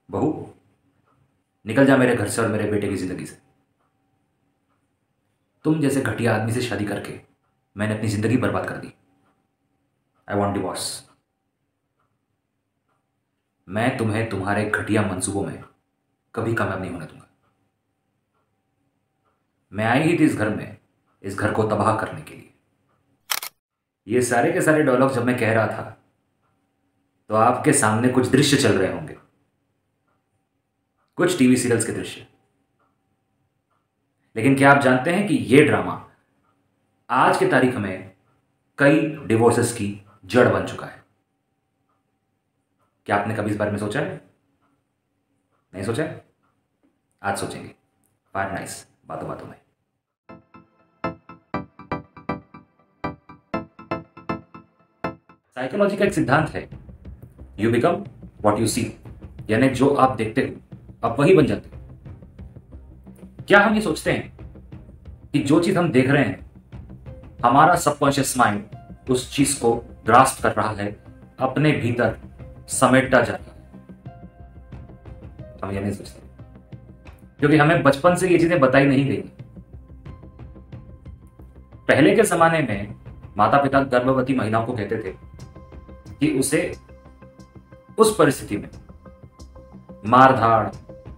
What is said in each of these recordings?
बहू, निकल जा मेरे घर से और मेरे बेटे की जिंदगी से। तुम जैसे घटिया आदमी से शादी करके मैंने अपनी जिंदगी बर्बाद कर दी। I want divorce. मैं तुम्हें तुम्हारे घटिया मंसूबों में कभी कामयाब नहीं होने दूंगा। मैं आई ही थी इस घर में, इस घर को तबाह करने के लिए। ये सारे के सारे डायलॉग जब मैं कह रहा था तो आपके सामने कुछ दृश्य चल रहे होंगे, कुछ टीवी सीरियल्स के दृश्य। लेकिन क्या आप जानते हैं कि ये ड्रामा आज की तारीख में कई डिवोर्सेस की जड़ बन चुका है? क्या आपने कभी इस बारे में सोचा है? नहीं सोचा है? आज सोचेंगे। फायर नाइस, बातों बातों में। साइकोलॉजी का एक सिद्धांत है, यू बिकम व्हाट यू सी, यानी जो आप देखते हो आप वही बन जाते हो। क्या हम ये सोचते हैं कि जो चीज हम देख रहे हैं हमारा सबकॉन्शियस माइंड उस चीज को ग्रास्प कर रहा है, अपने भीतर समेटता जा रहा है? हम ये नहीं सोचते क्योंकि हमें बचपन से ये चीजें बताई नहीं गई। पहले के जमाने में माता पिता गर्भवती महिलाओं को कहते थे कि उसे उस परिस्थिति में मारधाड़,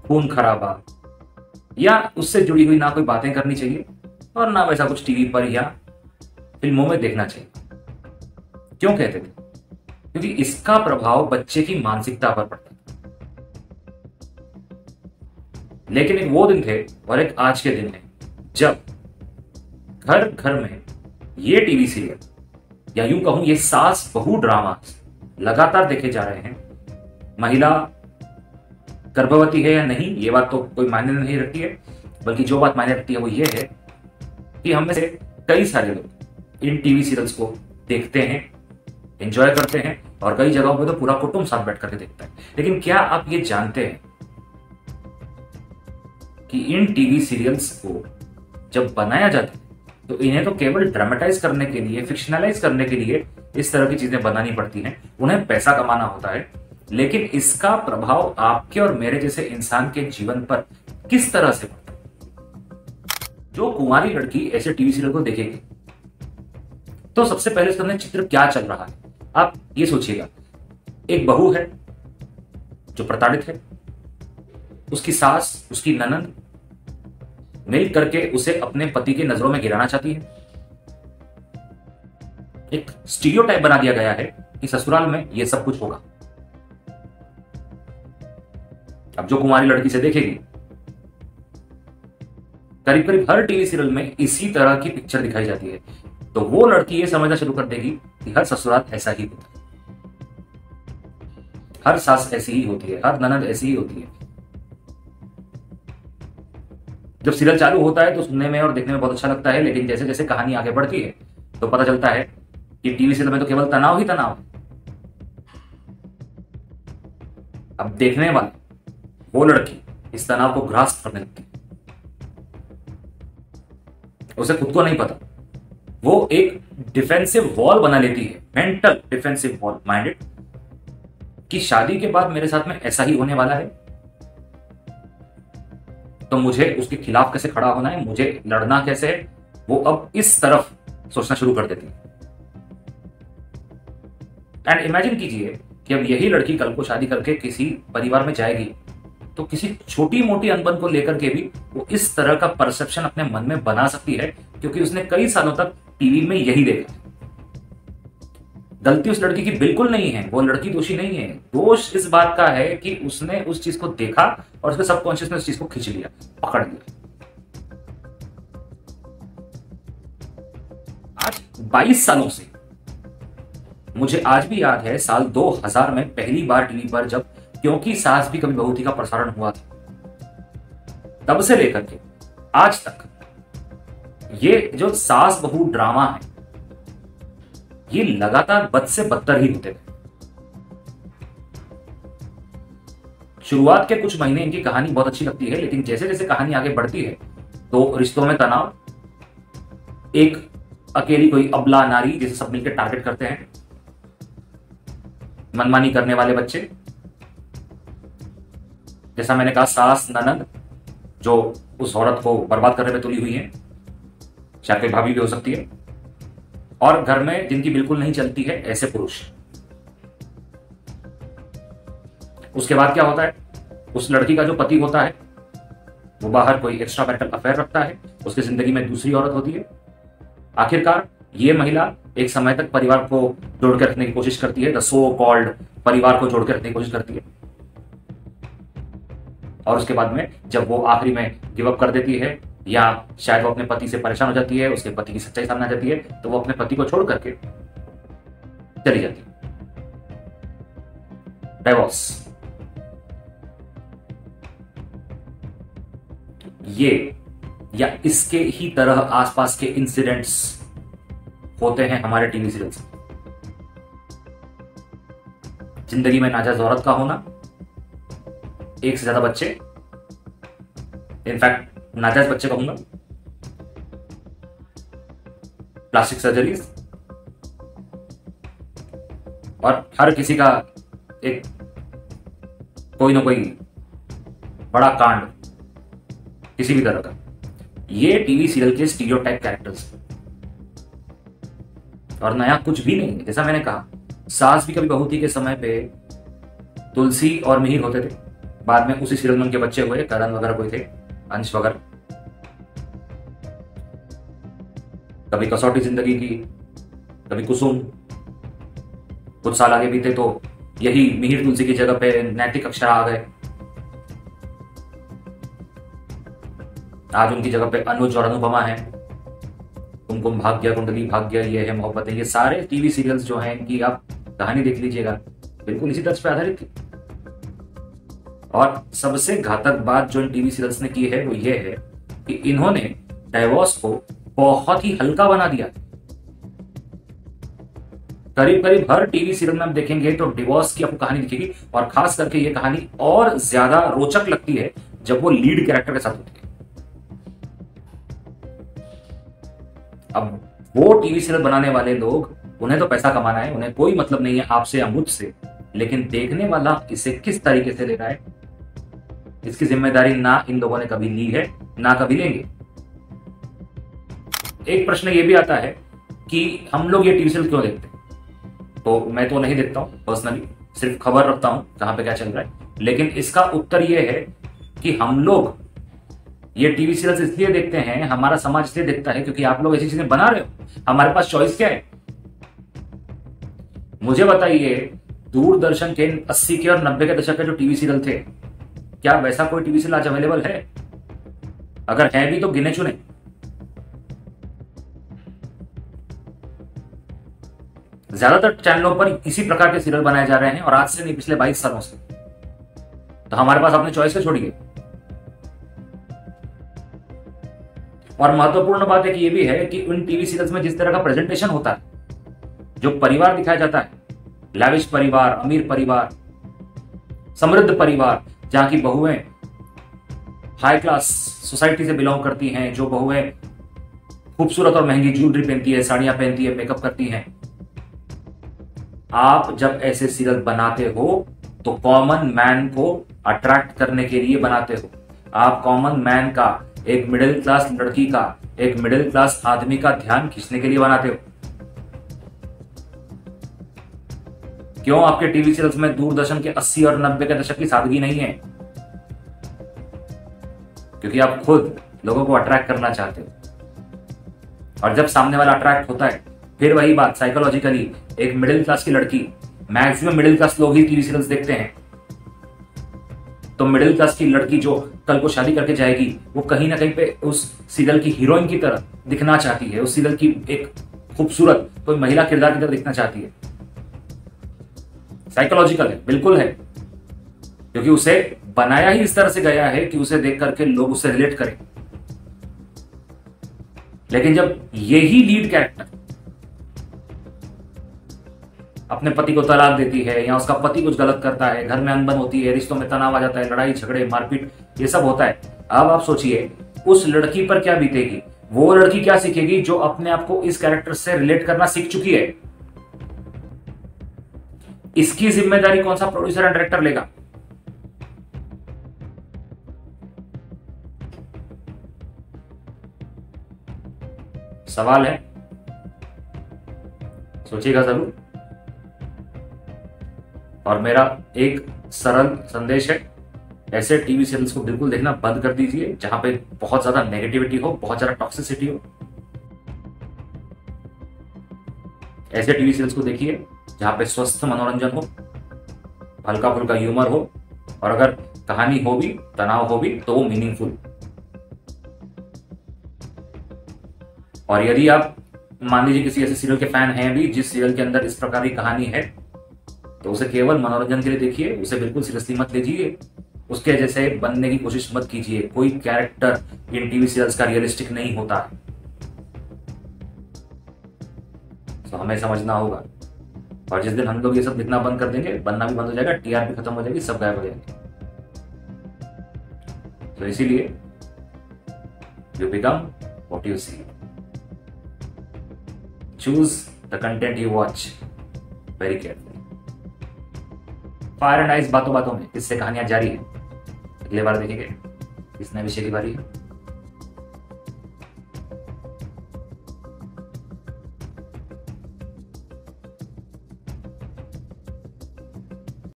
खून खराबा या उससे जुड़ी हुई ना कोई बातें करनी चाहिए और ना वैसा कुछ टीवी पर या फिल्मों में देखना चाहिए। क्यों कहते थे? क्योंकि इसका प्रभाव बच्चे की मानसिकता पर पड़ता था। लेकिन एक वो दिन थे और एक आज के दिन है जब घर घर में ये टीवी सीरियल या यूं कहूं ये सास बहू ड्रामा लगातार देखे जा रहे हैं। महिला गर्भवती है या नहीं ये बात तो कोई मायने नहीं रखती है, बल्कि जो बात मायने रखती है वो ये है कि हम में से कई सारे लोग इन टीवी सीरियल्स को देखते हैं, एंजॉय करते हैं और कई जगहों पे तो पूरा कुटुंब साथ बैठ करके देखता है। लेकिन क्या आप ये जानते हैं कि इन टीवी सीरियल्स को जब बनाया जाता है तो इन्हें तो केवल ड्रामेटाइज करने के लिए, फिक्शनलाइज करने के लिए इस तरह की चीजें बनानी पड़ती हैं, उन्हें पैसा कमाना होता है। लेकिन इसका प्रभाव आपके और मेरे जैसे इंसान के जीवन पर किस तरह से पड़ता है? जो कुंवारी लड़की ऐसे टीवी सीरियल को देखेगी तो सबसे पहले उसके अंदर चित्र क्या चल रहा है आप ये सोचिएगा। एक बहू है जो प्रताड़ित है, उसकी सास, उसकी ननद मिल करके उसे अपने पति की नजरों में गिराना चाहती है। एक स्टीरियोटाइप बना दिया गया है कि ससुराल में यह सब कुछ होगा। अब जो कुंवारी लड़की से देखेगी करीब करीब हर टीवी सीरियल में इसी तरह की पिक्चर दिखाई जाती है, तो वो लड़की ये समझना शुरू कर देगी कि हर ससुराल ऐसा ही होता है, हर सास ऐसी ही होती है, हर ननद ऐसी ही होती है। जब सीरियल चालू होता है तो सुनने में और देखने में बहुत अच्छा लगता है, लेकिन जैसे जैसे कहानी आगे बढ़ती है तो पता चलता है कि टीवी सीरियल में तो केवल तनाव ही तनाव है। अब देखने वाले वो लड़की इस तनाव को ग्रास्प करने लगती है। उसे खुद को नहीं पता, वो एक डिफेंसिव वॉल बना लेती है, मेंटल डिफेंसिव वॉल माइंडेड, कि शादी के बाद मेरे साथ में ऐसा ही होने वाला है तो मुझे उसके खिलाफ कैसे खड़ा होना है, मुझे लड़ना कैसे है, वो अब इस तरफ सोचना शुरू कर देती है। एंड इमेजिन कीजिए कि अब यही लड़की कल को शादी करके किसी परिवार में जाएगी तो किसी छोटी मोटी अनबन को लेकर के भी वो इस तरह का परसेप्शन अपने मन में बना सकती है, क्योंकि उसने कई सालों तक टीवी में यही देखा। गलती उस लड़की की बिल्कुल नहीं है, वो लड़की दोषी नहीं है। दोष इस बात का है कि उसने उस चीज को देखा और उसके सबकॉन्शियस ने उस चीज को खींच लिया, पकड़ लिया। आज 22 सालों से मुझे आज भी याद है साल 2000 में पहली बार टीवी पर जब क्योंकि सास भी कभी बहू थी का प्रसारण हुआ था, तब से लेकर के आज तक ये जो सास बहू ड्रामा है ये लगातार बद से बदतर ही होते गए। शुरुआत के कुछ महीने इनकी कहानी बहुत अच्छी लगती है, लेकिन जैसे जैसे कहानी आगे बढ़ती है तो रिश्तों में तनाव, एक अकेली कोई अबला नारी जिसे सब मिलकर टारगेट करते हैं, मनमानी करने वाले बच्चे, जैसा मैंने कहा, सास ननद जो उस औरत को बर्बाद करने पे तुली हुई है, शायद कोई भाभी भी हो सकती है, और घर में जिनकी बिल्कुल नहीं चलती है ऐसे पुरुष। उसके बाद क्या होता है, उस लड़की का जो पति होता है वो बाहर कोई एक्स्ट्रा मैरिटल अफेयर रखता है, उसकी जिंदगी में दूसरी औरत होती है। आखिरकार ये महिला एक समय तक परिवार को जोड़ के रखने की कोशिश करती है, द सो कॉल्ड परिवार को जोड़ के रखने की कोशिश करती है, और उसके बाद में जब वो आखिरी में गिव अप कर देती है, या शायद वो अपने पति से परेशान हो जाती है, उसके पति की सच्चाई सामने आ जाती है, तो वो अपने पति को छोड़ करके चली जाती है। डाइवोर्स। ये या इसके ही तरह आसपास के इंसिडेंट्स होते हैं हमारे टीवी सीरियल्स में। जिंदगी में नाजायज औरत का होना, एक से ज्यादा बच्चे, इनफैक्ट नाजायज बच्चे कहूंगा, प्लास्टिक सर्जरीज, और हर किसी का एक कोई ना कोई बड़ा कांड किसी भी तरह का। ये टीवी सीरियल के स्टीरियोटाइप कैरेक्टर्स, और नया कुछ भी नहीं है। जैसा मैंने कहा, सास भी कभी बहू थी के समय पे तुलसी और मिहिर होते थे, बाद में उसी सीरियल में उनके बच्चे हुए, करण वगैरह कोई थे, अंश वगैरह। कभी कसौटी जिंदगी की, कभी कुसुम। कुछ साल आगे बीते तो यही मिहिर तुलसी की जगह पे नैतिक अक्षरा आ गए। आज उनकी जगह पे अनुज और अनुपमा है। कुमकुम भाग्य, कुंडली भाग्य, ये है मोहब्बतें, ये सारे टीवी सीरियल्स जो हैं कि आप कहानी देख लीजिएगा, बिल्कुल इसी तर्ज पे आधारित थी। और सबसे घातक बात जो इन टीवी सीरियल्स ने की है वो ये है कि इन्होंने डाइवोर्स को बहुत ही हल्का बना दिया। करीब करीब हर टीवी सीरियल में आप देखेंगे तो डिवोर्स की आपको कहानी दिखेगी, और खास करके ये कहानी और ज्यादा रोचक लगती है जब वो लीड कैरेक्टर के साथ होती है। अब वो टीवी सीरियल बनाने वाले लोग, उन्हें तो पैसा कमाना है, उन्हें कोई मतलब नहीं है आपसे या मुझसे, लेकिन देखने वाला इसे किस तरीके से ले रहा है, इसकी जिम्मेदारी ना इन लोगों ने कभी ली है, ना कभी लेंगे। एक प्रश्न ये भी आता है कि हम लोग ये टीवी सीरियल क्यों देखते हैं? तो मैं तो नहीं देखता हूं पर्सनली, सिर्फ खबर रखता हूं कहां पे क्या चल रहा है, लेकिन इसका उत्तर ये है कि हम लोग ये टीवी सीरियल्स इसलिए देखते हैं, हमारा समाज इसलिए देखता है क्योंकि आप लोग ऐसी चीजें बना रहे हो। हमारे पास चॉइस क्या है? मुझे बताइए, दूरदर्शन के 80 के और 90 के दशक के जो टीवी सीरियल थे, क्या वैसा कोई टीवी सीरियल आज अवेलेबल है? अगर है भी तो गिने चुने। ज्यादातर चैनलों पर इसी प्रकार के सीरियल बनाए जा रहे हैं, और आज से नहीं, पिछले 22 सालों से। तो हमारे पास अपने चॉइस को छोड़िए। और महत्वपूर्ण बात एक ये भी है कि उन टीवी सीरियल्स में जिस तरह का प्रेजेंटेशन होता है, जो परिवार दिखाया जाता है, लैविश परिवार, अमीर परिवार, समृद्ध परिवार, जहां की बहुएं हाई क्लास सोसाइटी से बिलोंग करती हैं, जो बहुएं खूबसूरत और महंगी ज्वेलरी पहनती है, साड़ियां पहनती है, मेकअप करती हैं। आप जब ऐसे सीरियल बनाते हो तो कॉमन मैन को अट्रैक्ट करने के लिए बनाते हो। आप कॉमन मैन का, एक मिडिल क्लास लड़की का, एक मिडिल क्लास आदमी का ध्यान खींचने के लिए बनाते हो। क्यों आपके टीवी सीरियल्स में दूरदर्शन के 80 और 90 के दशक की सादगी नहीं है? क्योंकि आप खुद लोगों को अट्रैक्ट करना चाहते हो, और जब सामने वाला अट्रैक्ट होता है, फिर वही बात साइकोलॉजिकली, एक मिडिल क्लास की लड़की, मैक्सिमम मिडिल क्लास लोग ही टीवी सीरियल्स देखते हैं, तो मिडिल क्लास की लड़की जो कल को शादी करके जाएगी, वो कहीं ना कहीं पे उस सीरियल की हीरोइन की तरह दिखना चाहती है, उस सीरियल की एक खूबसूरत कोई महिला किरदार की तरह दिखना चाहती है। साइकोलॉजिकल है, बिल्कुल है, क्योंकि उसे बनाया ही इस तरह से गया है कि उसे देख करके लोग उससे रिलेट करें। लेकिन जब यही लीड कैरेक्टर अपने पति को तलाक देती है, या उसका पति कुछ गलत करता है, घर में अनबन होती है, रिश्तों में तनाव आ जाता है, लड़ाई झगड़े मारपीट ये सब होता है, अब आप सोचिए उस लड़की पर क्या बीतेगी। वो लड़की क्या सीखेगी जो अपने आप को इस कैरेक्टर से रिलेट करना सीख चुकी है? इसकी जिम्मेदारी कौन सा प्रोड्यूसर एंड डायरेक्टर लेगा? सवाल है, सोचिएगा जरूर। और मेरा एक सरल संदेश है, ऐसे टीवी सीरियल्स को बिल्कुल देखना बंद कर दीजिए जहां पे बहुत ज्यादा नेगेटिविटी हो, बहुत ज्यादा टॉक्सिसिटी हो। ऐसे टीवी सीरियल्स को देखिए जहां पे स्वस्थ मनोरंजन हो, हल्का फुल्का ह्यूमर हो, और अगर कहानी हो भी, तनाव हो भी, तो वो मीनिंगफुल। और यदि आप मान लीजिए किसी ऐसे सीरियल के फैन हैं भी जिस सीरियल के अंदर इस प्रकार की कहानी है, तो उसे केवल मनोरंजन के लिए देखिए, उसे बिल्कुल सीरियसली मत लीजिए, उसके जैसे बनने की कोशिश मत कीजिए। कोई कैरेक्टर इन टीवी सीरियल्स का रियलिस्टिक नहीं होता है, तो हमें समझना होगा। और जिस दिन हम लोग ये सब लिखना बंद कर देंगे, बनना भी बंद हो जाएगा, टीआरपी खत्म हो जाएगी, सब गायब हो जाएंगे। तो इसीलिए you become what you see, choose the content you watch very carefully. Fire and ice बातों बातों में किससे कहानियां जारी है, अगले बार देखेंगे किस नए विषय की बारी है।